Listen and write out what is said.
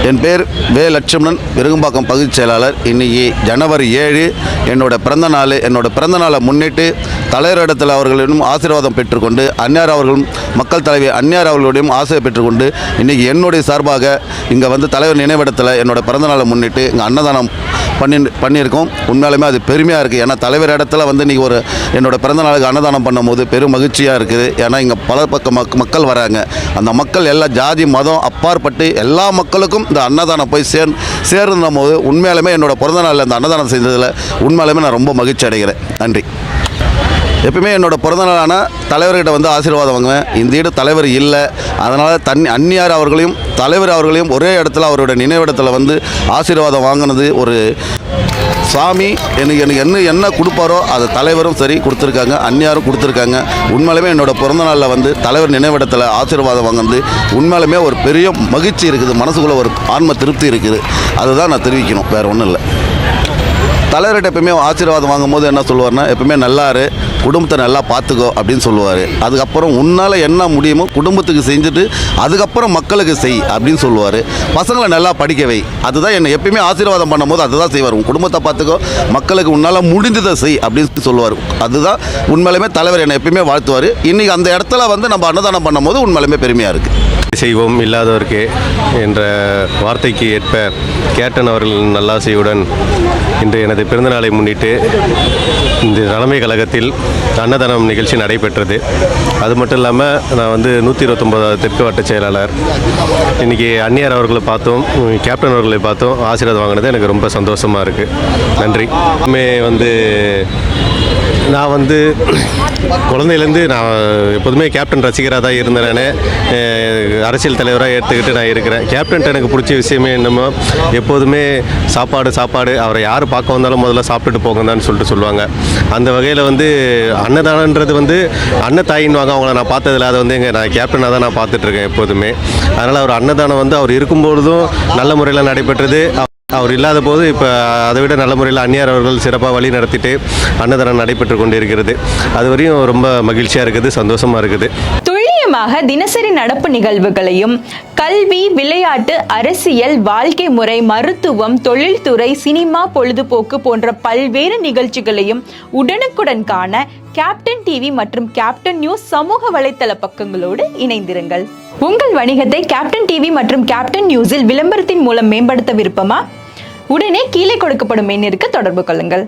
என் பேர் வே லட்சுமணன், பெருகும்பாக்கம் பகுதிச் செயலாளர். இன்றைக்கி ஜனவரி 7 என்னோட பிறந்த நாள். என்னோட பிறந்த நாளை முன்னிட்டு தலைவரிடத்தில் அவர்களிடம் ஆசீர்வாதம் பெற்றுக்கொண்டு அந்நியார் அவர்களும் மக்கள் தலைவி அந்நியார் அவர்களுடையும் ஆசையை பெற்றுக்கொண்டு இன்றைக்கி என்னுடைய சார்பாக இங்கே வந்து தலைவர் நினைவிடத்தில் என்னோட பிறந்த நாளை முன்னிட்டு இங்கே அன்னதானம் பண்ணியிருக்கோம். உண்மையாலுமே அது பெருமையாக இருக்குது. ஏன்னா தலைவர் இடத்துல வந்து இன்றைக்கி என்னோட பிறந்த நாளுக்கு அன்னதானம் பண்ணும்போது பெரும் மகிழ்ச்சியாக இருக்குது. ஏன்னா இங்கே பல பக்கம் மக்கள் வராங்க. அந்த மக்கள் எல்லா ஜாதி மதம் அப்பாற்பட்டு எல்லா மக்களுக்கும் இந்த அன்னதானம் போய் சேர்ந்த போது உண்மையாலுமே என்னோட பிறந்த நாளில் அந்த அன்னதானம் செய்ததில் உண்மையாலுமே நான் ரொம்ப மகிழ்ச்சி அடைகிறேன். நன்றி. எப்பவுமே என்னோட பிறந்தநாளான தலைவர்கிட்ட வந்து ஆசீர்வாதம் வாங்குவேன். இந்த வீடு தலைவர் இல்லை, அதனால் அந்நியார் அவர்களையும் தலைவர் அவர்களையும் ஒரே இடத்துல அவருடைய நினைவிடத்தில் வந்து ஆசீர்வாதம் வாங்கினது ஒரு சாமி எனக்கு என்ன கொடுப்பாரோ அது தலைவரும் சரி கொடுத்துருக்காங்க, அந்நியாரும் கொடுத்துருக்காங்க. உண்மையிலுமே என்னோடய பிறந்தநாளில் வந்து தலைவர் நினைவிடத்தில் ஆசீர்வாதம் வாங்கினது உண்மையிலுமே ஒரு பெரிய மகிழ்ச்சி இருக்குது. மனசுக்குள்ளே ஒரு ஆன்ம திருப்தி இருக்குது. அதுதான் நான் தெரிவிக்கணும், வேறு ஒன்றும் இல்லை. தலைவர்கிட்ட எப்பவுமே ஆசீர்வாதம் வாங்கும்போது என்ன சொல்லுவார்னா, எப்பவுமே நல்லாரு, குடும்பத்தை நல்லா பார்த்துக்கோ அப்படின்னு சொல்லுவார். அதுக்கப்புறம் உன்னால் என்ன முடியுமோ குடும்பத்துக்கு செஞ்சுட்டு அதுக்கப்புறம் மக்களுக்கு செய் அப்படின்னு சொல்லுவார். பசங்களை நல்லா படிக்க வை. அதுதான் என்னை எப்பயுமே ஆசீர்வாதம் பண்ணும்போது அதுதான் செய்வார். உன் குடும்பத்தை பார்த்துக்கோ, மக்களுக்கு உன்னால் முடிஞ்சதை செய் அப்படின்னு சொல்லுவார். அதுதான் உண்மையிலுமே தலைவர் என்னை எப்பயுமே வாழ்த்துவார். இன்றைக்கி அந்த இடத்துல வந்து நம்ம அன்னதானம் பண்ணும்போது உண்மையிலுமே பெருமையாக இருக்குது. செய்வோம் இல்லாதவர்க்கு என்ற வார்த்தைக்கு ஏற்ப கேப்டன் அவர்கள் நல்லாசையுடன் இன்று எனது பிறந்தநாளை முன்னிட்டு இந்த தலைமை கழகத்தில் அன்னதானம் நிகழ்ச்சி நடைபெற்றது. அது மட்டும் இல்லாமல் நான் வந்து 129வது தெற்கு வட்ட செயலாளர். இன்றைக்கி அந்நியார் அவர்களை பார்த்தோம், கேப்டன் அவர்களை பார்த்தோம், ஆசீர்வாதம் வாங்கினது எனக்கு ரொம்ப சந்தோஷமாக இருக்குது. நன்றி. நான் வந்து குழந்தையிலேருந்து நான் எப்போதுமே கேப்டன் ரசிகராக தான் இருந்தேன். நான் அரசியல் தலைவராக எடுத்துக்கிட்டு நான் இருக்கிறேன். கேப்டன்ட்டு எனக்கு பிடிச்ச விஷயமே என்னமோ எப்போதுமே சாப்பாடு அவரை யார் பார்க்க வந்தாலும் முதல்ல சாப்பிட்டுட்டு போங்கன்னு சொல்லிட்டு சொல்லுவாங்க. அந்த வகையில் வந்து அன்னதானன்றது வந்து அன்னத்தாயின்னு வாங்க அவங்கள நான் பார்த்ததில்ல. அதை வந்து நான் கேப்டனாக தான் நான் பார்த்துட்ருக்கேன் எப்போதுமே. அதனால் அவர் அன்னதானம் வந்து அவர் இருக்கும்பொழுதும் நல்ல முறையில் நடைபெற்றது. அவர் இல்லாத போது இப்போ அதை விட நல்ல முறையில் அந்நியார் அவர்கள் சிறப்பாக வழி நடத்திட்டு அன்னதானம் நடைபெற்று கொண்டு இருக்கிறது. அது வரையும் ரொம்ப மகிழ்ச்சியாக இருக்குது, சந்தோஷமாக இருக்குது. துல்லியமாக தினசரி நடப்பு நிகழ்வுகளையும் கல்வி, விளையாட்டு, அரசியல், வாழ்க்கை முறை, மருத்துவம், தொழில்துறை, சினிமா, பொழுதுபோக்கு போன்ற பல்வேறு நிகழ்ச்சிகளையும் உடனுக்குடன் காண கேப்டன் டிவி மற்றும் கேப்டன் நியூஸ் சமூக வலைத்தள பக்கங்களோடு இணைந்திருங்கள். உங்கள் வணிகத்தை கேப்டன் டிவி மற்றும் கேப்டன் நியூஸில் விளம்பரத்தின் மூலம் மேம்படுத்த விருப்பமா? உடனே கீழே கொடுக்கப்படும் எண்ணிற்கு தொடர்பு கொள்ளுங்கள்.